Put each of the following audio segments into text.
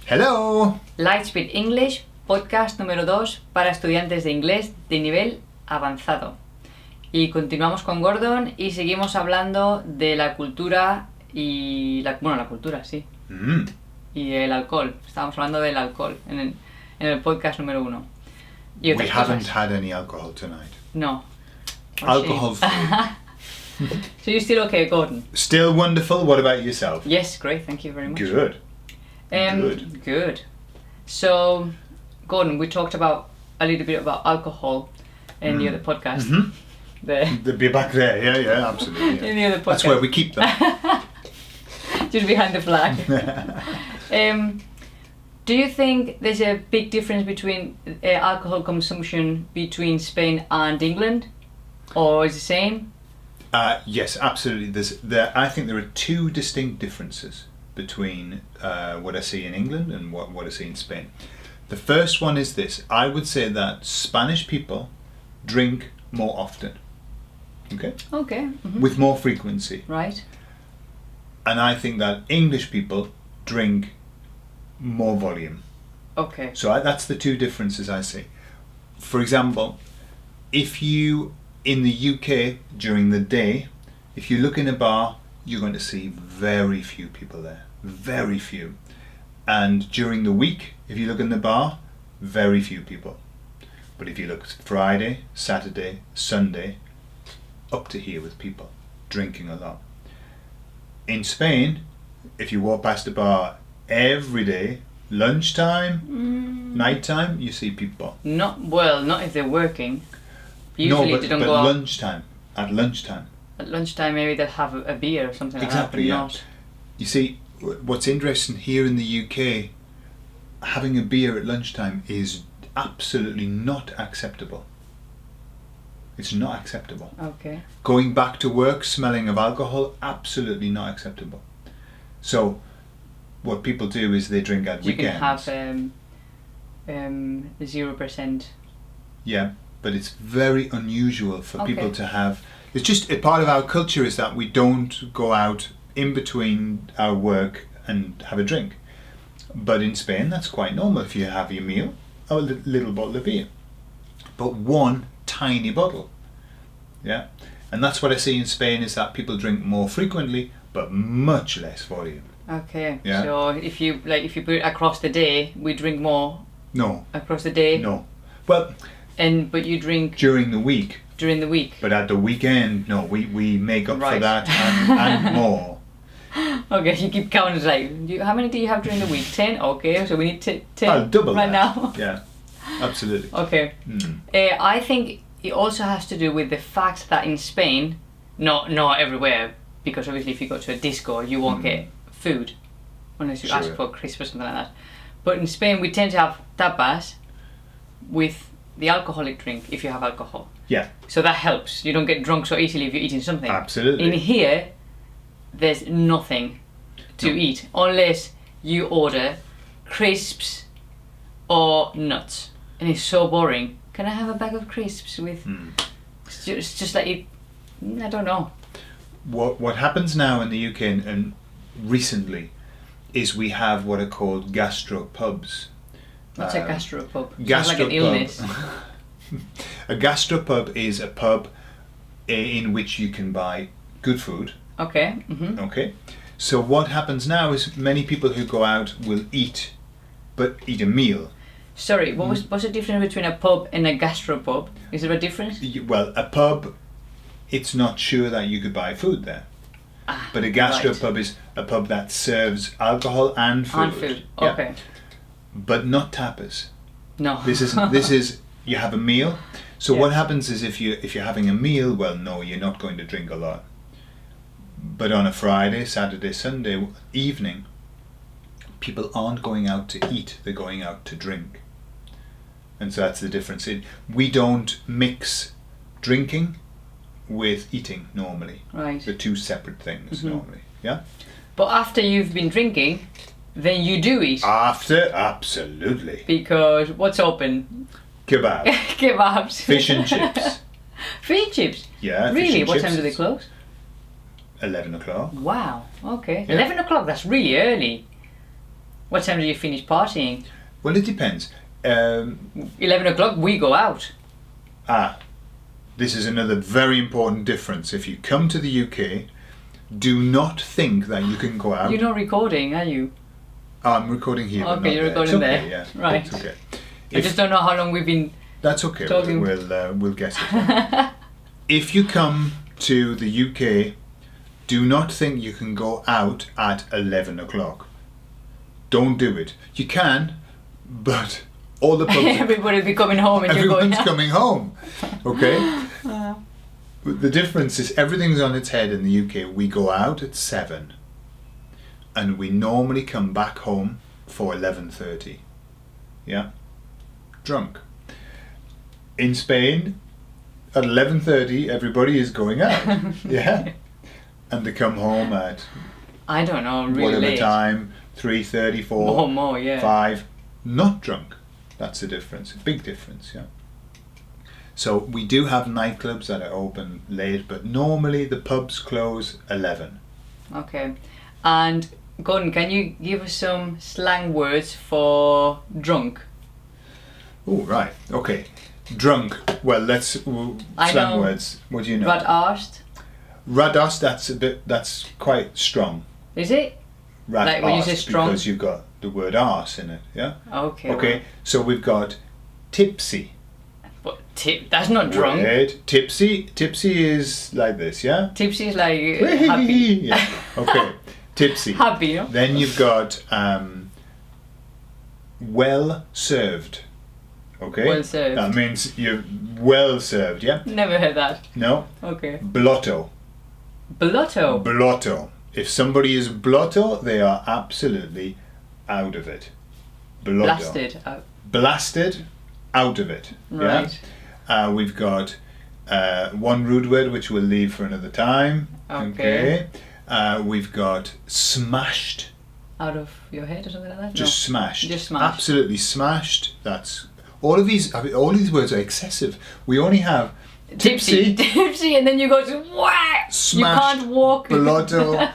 Hello. LightSpeed English, podcast número 2 para estudiantes de inglés de nivel avanzado. Y continuamos con Gordon y seguimos hablando de la cultura y la cultura, sí. Y el alcohol. Estábamos hablando del alcohol en el podcast número 1. We haven't had any alcohol tonight. No. Alcohol free. So you're still okay, Gordon? Still wonderful. What about yourself? Yes, great. Thank you very much. Good. Good. So, Gordon, we talked about a little bit about alcohol in the other podcast. Mm-hmm. There. Be back there. Yeah, absolutely. Yeah. In the other podcast. That's where we keep them. Just behind the flag. Do you think there's a big difference between alcohol consumption between Spain and England, or is it the same? Yes, absolutely. I think there are two distinct differences between what I see in England and what I see in Spain. The first one is this. I would say that Spanish people drink more often. Okay? Mm-hmm. With more frequency. Right. And I think that English people drink more volume. Okay. So that's the two differences I see. For example, if you, in the UK, during the day, if you look in a bar, you're going to see very few people there. Very few. And during the week, if you look in the bar, very few people. But if you look Friday, Saturday, Sunday, up to here with people drinking a lot. In Spain, if you walk past a bar every day, lunchtime, nighttime, you see people. Not if they're working. No, Usually but they don't go out. lunchtime. At lunchtime. At lunchtime, maybe they'll have a beer or something Exactly, like that, yeah. but not. You see, what's interesting here in the UK, having a beer at lunchtime is absolutely not acceptable. It's not acceptable. Okay. Going back to work smelling of alcohol, absolutely not acceptable. So, what people do is they drink at weekends. You can have 0%. Yeah, but it's very unusual for people Okay. to have. It's just a part of our culture is that we don't go out in between our work and have a drink. But in Spain, that's quite normal. If you have your meal, a little bottle of beer, but one tiny bottle. Yeah, and that's what I see in Spain is that people drink more frequently, but much less volume. Okay. Yeah. So if you put it across the day, we drink more. No. Across the day. No. Well. But you drink during the week. During the week. But at the weekend, no, we make up Right. for that and more. Okay, you keep counting like, how many do you have during the week? 10? Okay, so we need 10 I'll double right that. now. Yeah, absolutely. Okay. I think it also has to do with the fact that in Spain, not everywhere, because obviously if you go to a disco, you won't get food unless you ask for crisps or something like that. But in Spain, we tend to have tapas with the alcoholic drink if you have alcohol. Yeah. So that helps. You don't get drunk so easily if you're eating something. Absolutely. In here, there's nothing to eat unless you order crisps or nuts, and it's so boring. Can I have a bag of crisps with? It's just like I don't know. What happens now in the UK and recently is we have what are called gastropubs. What's a gastropub? Sounds Gastropub. like an illness. A gastropub is a pub in which you can buy good food. Okay. Mm-hmm. Okay. So what happens now is many people who go out will eat a meal. Sorry, what's the difference between a pub and a gastropub? Is there a difference? Well, a pub, it's not sure that you could buy food there. But a gastropub is a pub that serves alcohol and food. And food. Yeah. Okay. But not tapas. No. This is you have a meal. So what happens is if you're having a meal, well, no, you're not going to drink a lot. But on a Friday, Saturday, Sunday evening, people aren't going out to eat, they're going out to drink. And so that's the difference. We don't mix drinking with eating normally. Right. They're two separate things normally. Yeah? But after you've been drinking, then you do eat. After, absolutely. Because what's open? Kebab. Kebabs. Fish and chips. Fish and chips? Yeah. Really? Fish and What chips time do they close? 11 o'clock. Wow. Okay. Yeah. 11 o'clock. That's really early. What time do you finish partying? Well, it depends. 11 o'clock, we go out. This is another very important difference. If you come to the UK, do not think that you can go out. You're not recording, are you? I'm recording here. Okay, you're recording there. Yeah, right. It's okay. I just don't know how long we've been. That's okay. talking. We'll guess it. If you come to the UK, do not think you can go out at 11 o'clock. Don't do it. You can, but all the pubs. Everybody will be coming home and you're going everyone's out. coming home. Okay. The difference is everything's on its head in the UK. We go out at 7, and we normally come back home for 11:30. Yeah, drunk. In Spain, at 11:30, everybody is going out. Yeah, and they come home at I don't know, really whatever late. time, 3:30, 4, More, yeah. 5, not drunk. That's the difference, a big difference, yeah. So we do have nightclubs that are open late, but normally the pubs close 11. Okay. And Gordon, can you give us some slang words for drunk? Oh, right, okay. Drunk, well, I slang know words. What do you know? Rad-arsed. Radost, that's quite strong. Is it? Like when you say strong? Because you've got the word arse in it, yeah? Okay. Okay, so we've got tipsy. But that's not drunk. Wait, tipsy is like this, yeah? Tipsy is like happy. Yeah, okay, tipsy. Happy, no? Then you've got well served. Okay? Well served. That means you're well served, yeah? Never heard that. No? Okay. Blotto. Blotto. Blotto. If somebody is blotto, they are absolutely out of it. Blotto. Blasted. Blasted, out of it. Right. Yeah? We've got one rude word which we'll leave for another time. Okay. We've got smashed. Out of your head or something like that? Just smashed. Just smashed. Absolutely smashed. That's all of these words are excessive. We only have tipsy, Tipsy, and then you go to whack. You smashed, can't walk. blotto.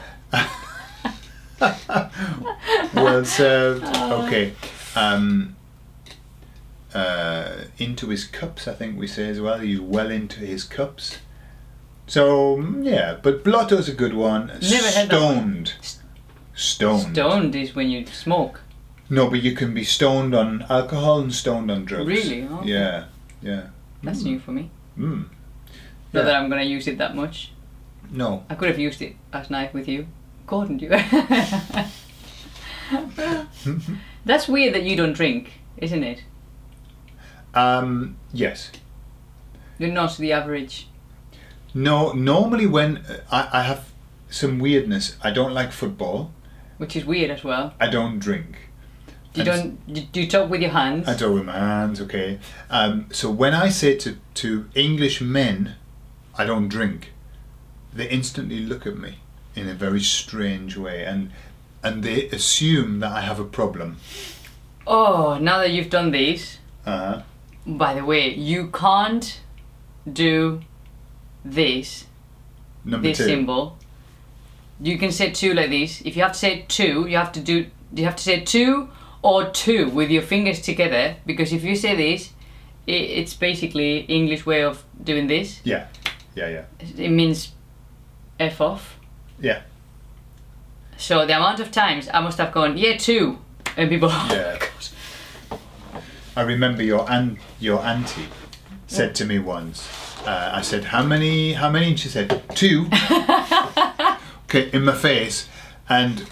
Well served. Okay. Into his cups, I think we say as well. He's well into his cups. So yeah, but blotto's a good one. Never had that one. Stoned. Stoned is when you smoke. No, but you can be stoned on alcohol and stoned on drugs. Really? Okay. Yeah, yeah. That's new for me. Mm. Not that I'm gonna use it that much. No. I could have used it last night with you. Gordon, you. That's weird that you don't drink, isn't it? Yes. You're not the average. No, normally when I have some weirdness, I don't like football. Which is weird as well. I don't drink. Do you talk with your hands? I talk with my hands, okay. So when I say to English men, I don't drink, they instantly look at me in a very strange way, and they assume that I have a problem. Oh, now that you've done these, Uh-huh. by the way, you can't do this Number this 2. symbol. You can say two like this. If you have to say two, you have to say two or two with your fingers together, because if you say this, it's basically English way of doing this. Yeah, yeah, yeah. It means F off. Yeah. So the amount of times I must have gone, yeah, two, and people. Yeah. I remember your auntie said to me once. I said, "How many?" And she said, 2. Okay, in my face, and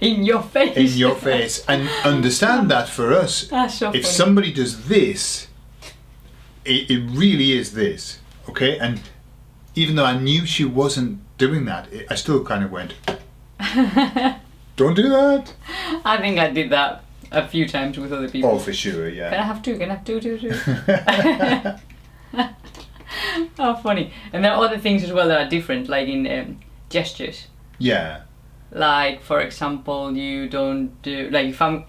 In your face. in your face, and understand that for us, That's so funny. if somebody does this, it really is this, okay? And even though I knew she wasn't doing that, I still kind of went, "Don't do that." I think I did that a few times with other people. Oh, for sure, Can I yeah. have two? Can I have two? Oh, funny. And there are other things as well that are different, like in gestures. Yeah. Like, for example, you don't do, like, if I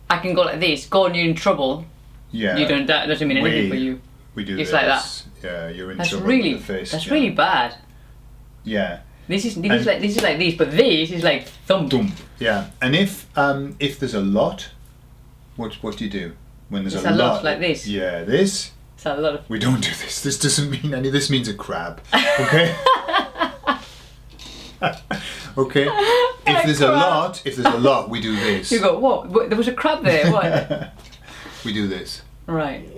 can go like this, Gordon, you're in trouble. Yeah. You don't, that doesn't mean anything for you. We do It's this. like that. Yeah, you're in That's trouble really, with the face. that's yeah. really bad. Yeah. This is like this, but this is like this. Dum. Yeah, and if there's a lot, what do you do when there's It's a a lot lot? like this. Yeah, this. It's a lot of... We don't do this. This doesn't mean any. This means a crab. Okay. Okay. If there's a lot, we do this. You go, what? There was a crab there. What? We do this. Right.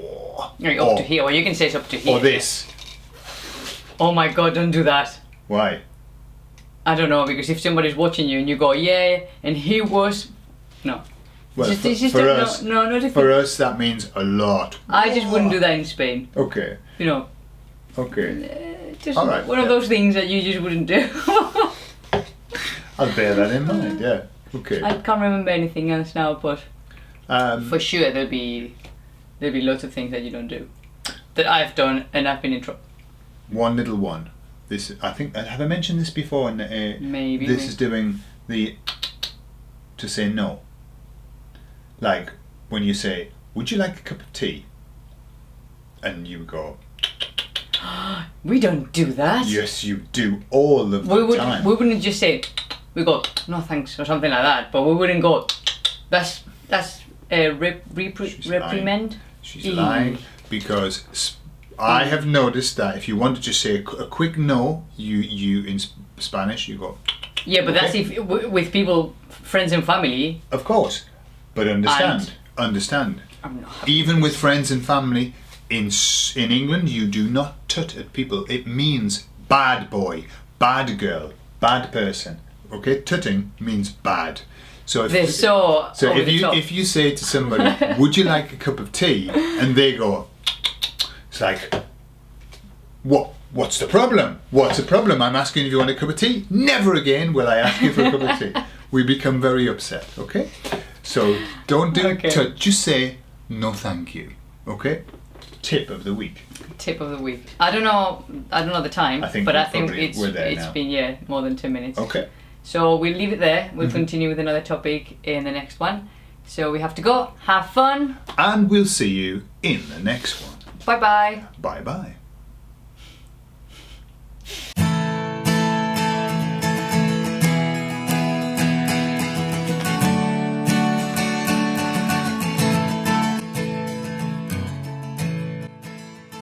Right, up to here. Or you can say it's up to here. Or this. Oh my God! Don't do that. Why? I don't know, because if somebody's watching you and you go, yeah, and he was... No. Well, Just for don't- us, no, not if for us that means a lot. I just wouldn't do that in Spain. Okay. You know, Okay. just All right, one of yeah. those things that you just wouldn't do. I'll bear that in mind. Yeah. Okay. I can't remember anything else now, but for sure there'll be lots of things that you don't do that I've done and I've been in trouble. One little one. This, I think, have I mentioned this before? Maybe. This is doing the to say no. Like when you say, "Would you like a cup of tea?" and you go, We don't do that. "Yes, you do all of the time." We wouldn't just say, we go, "No thanks," or something like that. But we wouldn't go, That's a reprimand. She's lying because I have noticed that if you want to just say a quick no, you in Spanish you go. Yeah, but that's okay. if with people, friends and family. Of course, but understand. I'm not. Even with friends and family in England, you do not tut at people. It means bad boy, bad girl, bad person. Okay, tutting means bad. So if They're so over the top. if you say to somebody, "Would you like a cup of tea?" and they go, it's like, what's the problem? What's the problem? I'm asking if you want a cup of tea. Never again will I ask you for a cup of tea. We become very upset. Okay, so don't do tut. Just say no, thank you. Okay. Tip of the week. Tip of the week. I don't know the time, I think but we're I think probably- it's we're there now. been more than 2 minutes. Okay. So we'll leave it there. We'll continue with another topic in the next one. So we have to go. Have fun. And we'll see you in the next one. Bye bye. Bye bye.